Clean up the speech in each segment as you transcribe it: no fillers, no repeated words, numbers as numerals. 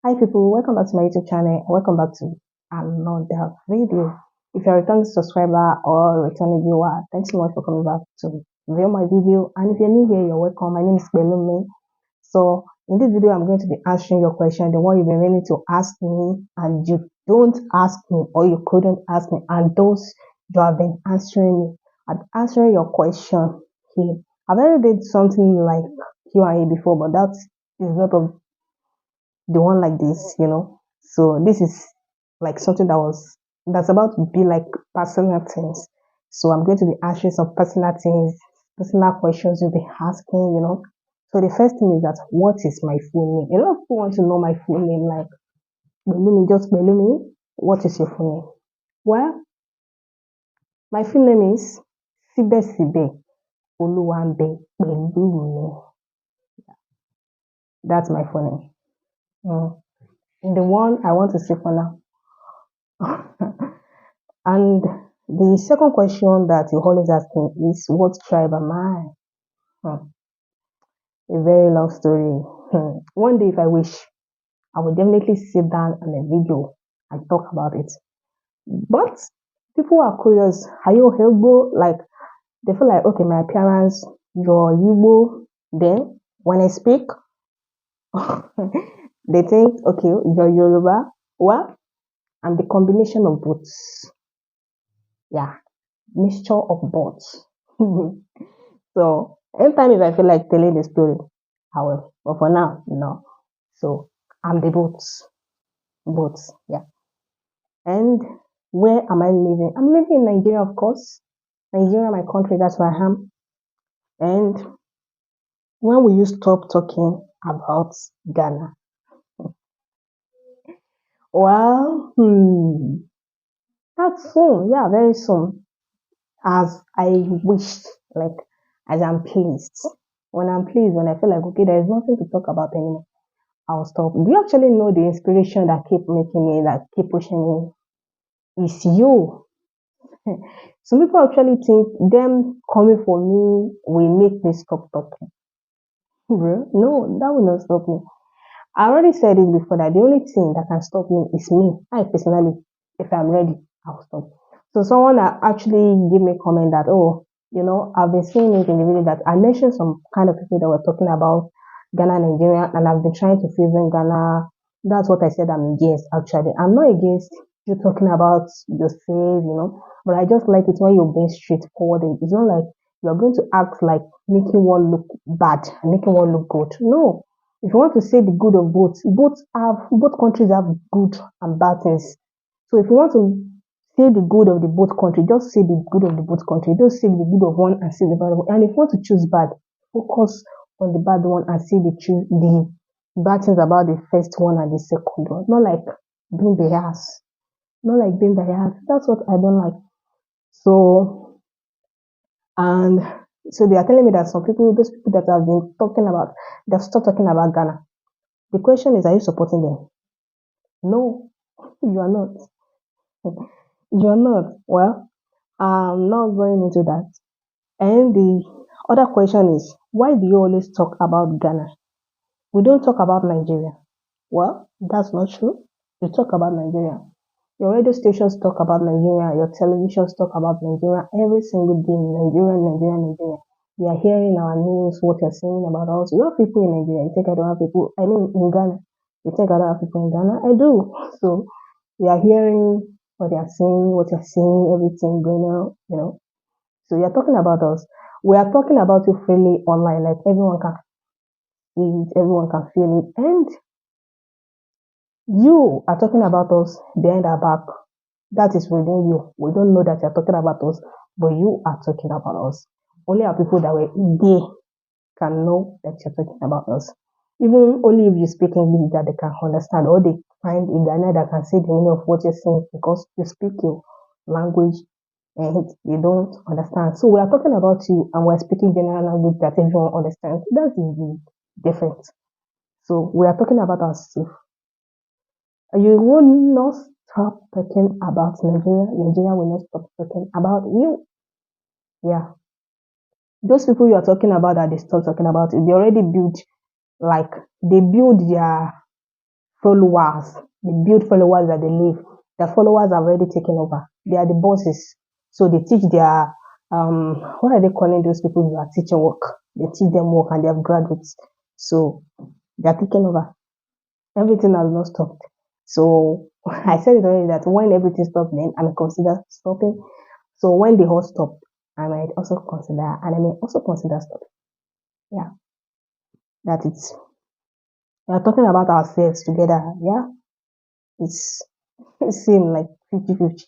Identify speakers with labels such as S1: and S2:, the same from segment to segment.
S1: Hi people, welcome back to my YouTube channel. Welcome back to another video. If you're a returning subscriber or returning viewer, thanks so much for coming back to view my video. And if you're new here, you're welcome. My name is Pelumi. So in this video, I'm going to be answering your question, the one you've been willing to ask me and you don't ask me or you couldn't ask me, and those you have been answering me. I'm answering your question here. I've already did something like Q&A before, but that is not of the one like this. So this is like something that's about to be like personal things. So I'm going to be answering some personal things, personal questions you'll be asking. So the first thing is that what is my full name? A lot of people want to know my full name, like Belumi, just Belumi. What is your full name? Well, my full name is Sibe Sibe Oluwambe Belumi. That's my full name. The one I want to say for now. And the second question that you always ask me is, what tribe am I? A very long story. One day, if I wish, I will definitely sit down on a video and talk about it. But people are curious. Are you Igbo? Like, they feel like, okay, my appearance, you're Igbo. Then, when I speak, they think, okay, you're Yoruba. Well, I'm the combination of both. Yeah, mixture of both. So anytime if I feel like telling the story, I will. But for now, no. So I'm the both, yeah. And where am I living? I'm living in Nigeria, of course. Nigeria, my country, that's where I am. And when will you stop talking about Ghana? Well, that's soon. Yeah, very soon. As I wished, like as I'm pleased. When I'm pleased, when I feel like okay, there is nothing to talk about anymore, I'll stop. Do you actually know the inspiration that keep making me, that keep pushing me? It's you. Some people actually think them coming for me will make me stop talking. Bro, no, that will not stop me. I already said it before that the only thing that can stop me is me. I personally, if I'm ready, I'll stop. So someone that actually gave me a comment that, oh, I've been seeing it in the video that I mentioned some kind of people that were talking about Ghana, Nigeria, and I've been trying to favor in Ghana. That's what I said I'm against, actually. I'm not against you talking about yourself, but I just like it when you're being straightforward. It's not like you're going to act like making one look bad and making one look good. No. If you want to say the good of both countries have good and bad things. So if you want to say the good of the both country, just say the good of the both country. Don't say the good of one and say the bad one. And if you want to choose bad, focus on the bad one and say the bad things about the first one and the second one. Not like being biased. Not like being biased. That's what I don't like. So and so they are telling me that those people that have been talking about, they've stopped talking about Ghana. The question is, are you supporting them? No, you are not. You are not. Well, I'm not going into that. And the other question is, why do you always talk about Ghana? We don't talk about Nigeria. Well, that's not true. You talk about Nigeria. Your radio stations talk about Nigeria. Your televisions talk about Nigeria every single day. Nigeria, Nigeria, Nigeria. We are hearing our news, what you're saying about us. We have people in Nigeria. You think I don't have people? I mean, in Ghana. You think I don't have people in Ghana? I do. So we are hearing what you're saying, what you're seeing, everything going on. So you're talking about us. We are talking about you freely online, like everyone can see it, everyone can feel it, and you are talking about us behind our back. That is within you. We don't know that you're talking about us, but you are talking about us. Only our people that were there can know that you're talking about us. Even only if you speak English that they can understand, or they find a Ghana that can say the meaning of what you're saying because you speak your language and they don't understand. So we are talking about you and we're speaking general language that everyone understands. That's the difference. So we are talking about ourselves. You will not stop talking about Nigeria. Nigeria will not stop talking about you. Yeah. Those people you are talking about that they stop talking about it, they already built, like they build their followers, they build followers that they live. Their followers are already taken over. They are the bosses. So they teach their what are they calling those people who are teaching work? They teach them work and they have graduates. So they are taking over. Everything has not stopped. So I said it already that when everything stops, then I may consider stopping. So when the whole stop, I might also consider, and I may also consider stopping. Yeah, that it's we are talking about ourselves together. Yeah, it's it seems like 50-50.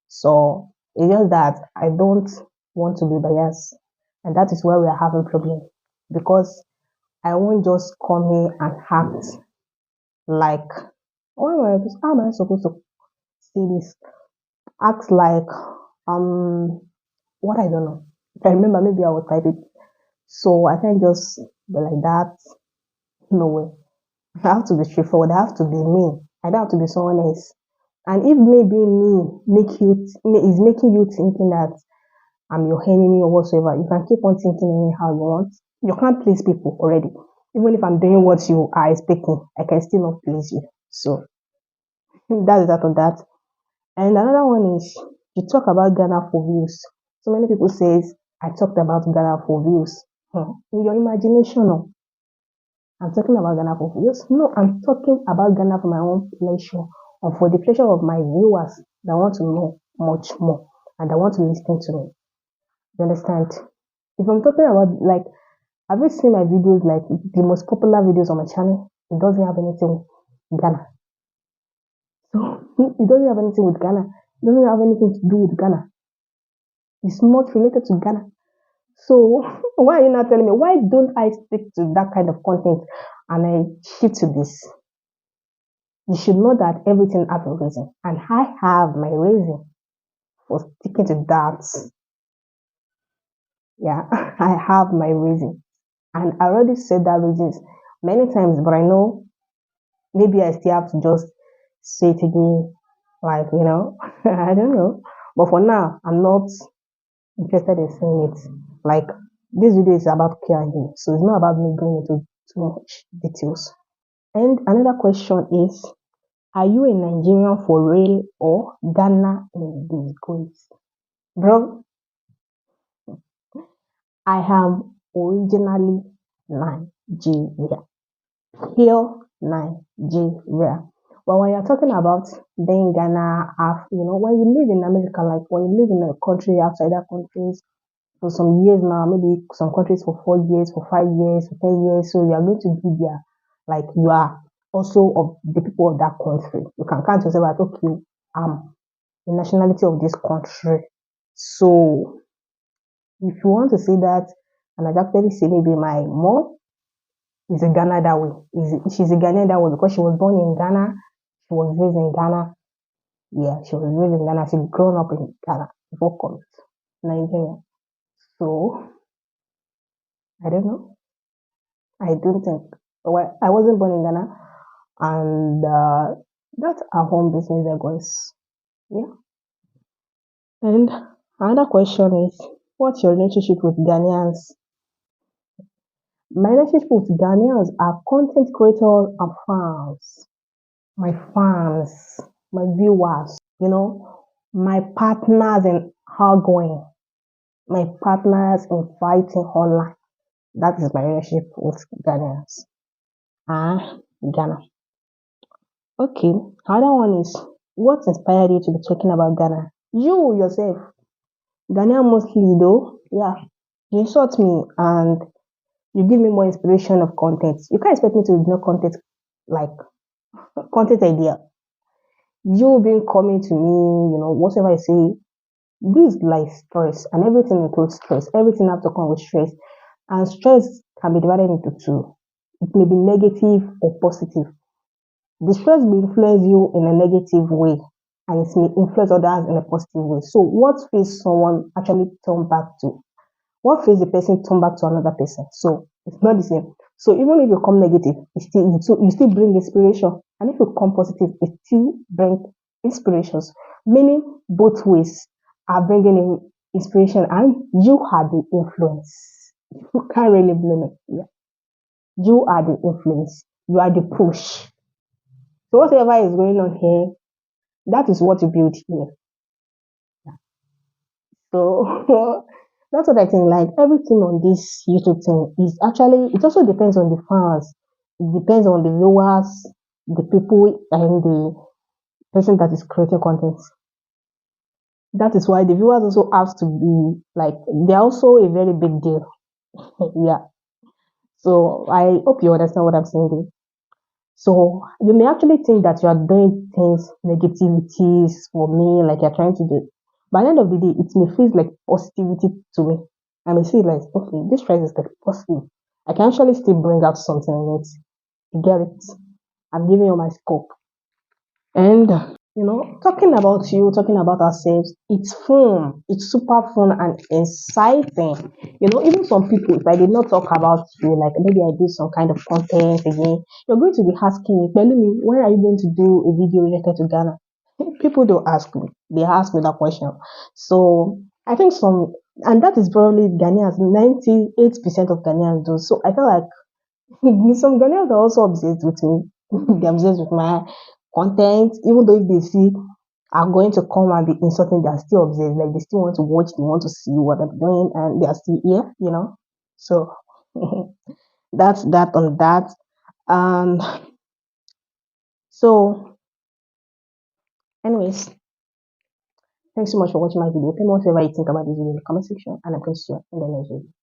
S1: So it's just that I don't want to be biased, and that is where we are having problem because I won't just come here and act like, how am I supposed to say this? Act like um what I don't know. If I remember, maybe I will type it. So I can't just be like that. No way. I have to be straightforward. I have to be me. I don't have to be someone else. And if maybe me is making you thinking that I'm your enemy or whatsoever, you can keep on thinking anyhow you want. You can't please people already. Even if I'm doing what you are expecting, I can still not please you. So that's that on that. And another one is you talk about Ghana for views. So many people says I talked about Ghana for views. In your imagination, no. I'm talking about Ghana for views. No, I'm talking about Ghana for my own pleasure or for the pleasure of my viewers that want to know much more and that want to listen to me. You understand? If I'm talking about like, have you seen my videos, like the most popular videos on my channel? It doesn't have anything with Ghana. So it doesn't have anything with Ghana. It doesn't have anything to do with Ghana. It's not related to Ghana. So why are you not telling me? Why don't I stick to that kind of content and I shift to this? You should know that everything has a reason. And I have my reason for sticking to that. Yeah, I have my reason. And I already said that reasons many times, but I know maybe I still have to just say it again, like, I don't know. But for now, I'm not interested in saying it. Like, this video is about Q&A, so it's not about me going into too much details. And another question is, are you a Nigerian for real or Ghana in disgrace? Bro, I am originally Nigeria. Here, Nigeria. But when you're talking about being Ghana, when you live in America, like when you live in a country outside that countries for some years now, maybe some countries for 4 years, for 5 years, for 10 years, so you are going to be there, like you are also of the people of that country. You can count yourself as, okay, I'm the nationality of this country. So if you want to say that, and I'd actually say maybe my mom is a Ghana that way. She's a Ghanaian that way because she was born in Ghana, she was raised in Ghana. Yeah, she was raised in Ghana. She grown up in Ghana before coming to Nigeria. So I don't know. I don't think. Well, I wasn't born in Ghana, and that's our home business, I guess. Yeah. And another question is, what's your relationship with Ghanaians? My relationship with Ghanaians are content creators and fans. My fans, my viewers, my partners in outgoing, my partners in fighting online. That is my relationship with Ghanaians. Ghana. Okay, another one is, what inspired you to be talking about Ghana? You yourself, Ghanaian mostly though, yeah. You insult me and you give me more inspiration of content. You can't expect me to ignore content, like content idea. You being coming to me, whatever I say, this like stress and everything includes stress. Everything has to come with stress. And stress can be divided into two. It may be negative or positive. The stress may influence you in a negative way and it may influence others in a positive way. So what phase someone actually turn back to? What phase the person turn back to another person? So it's not the same. So even if you come negative, you still bring inspiration. And if you come positive, it still bring inspirations. Meaning both ways are bringing in inspiration and you are the influence. You can't really blame it. Yeah. You are the influence. You are the push. So whatever is going on here, that is what you build here. So that's what I think. Like everything on this YouTube thing is actually, it also depends on the fans. It depends on the viewers, the people, and the person that is creating content. That is why the viewers also have to be like, they're also a very big deal. Yeah. So I hope you understand what I'm saying. So you may actually think that you are doing things negativities for me, like you're trying to do. By the end of the day, it may feel like positivity to me. I may feel like, okay, this price is like positive. I can actually still bring out something in it. You get it? I'm giving you my scope. And talking about you, talking about ourselves, it's fun. It's super fun and exciting. Even some people, if I did not talk about you, like maybe I did some kind of content again, you're going to be asking me, Pelumi, when are you going to do a video related to Ghana? People don't ask me. They ask me that question. So I think and that is probably Ghanaians, 98% of Ghanaians do. So I feel like some Ghanaians are also obsessed with me. They're obsessed with my content, even though if they see I'm going to come and be insulting, they're still obsessed. Like they still want to watch, they want to see what I'm doing, and they're still here. So that's that on that. And so, anyways, thanks so much for watching my video. Tell me whatever you think about this video in the comment section, and I'm going to see you in the next video.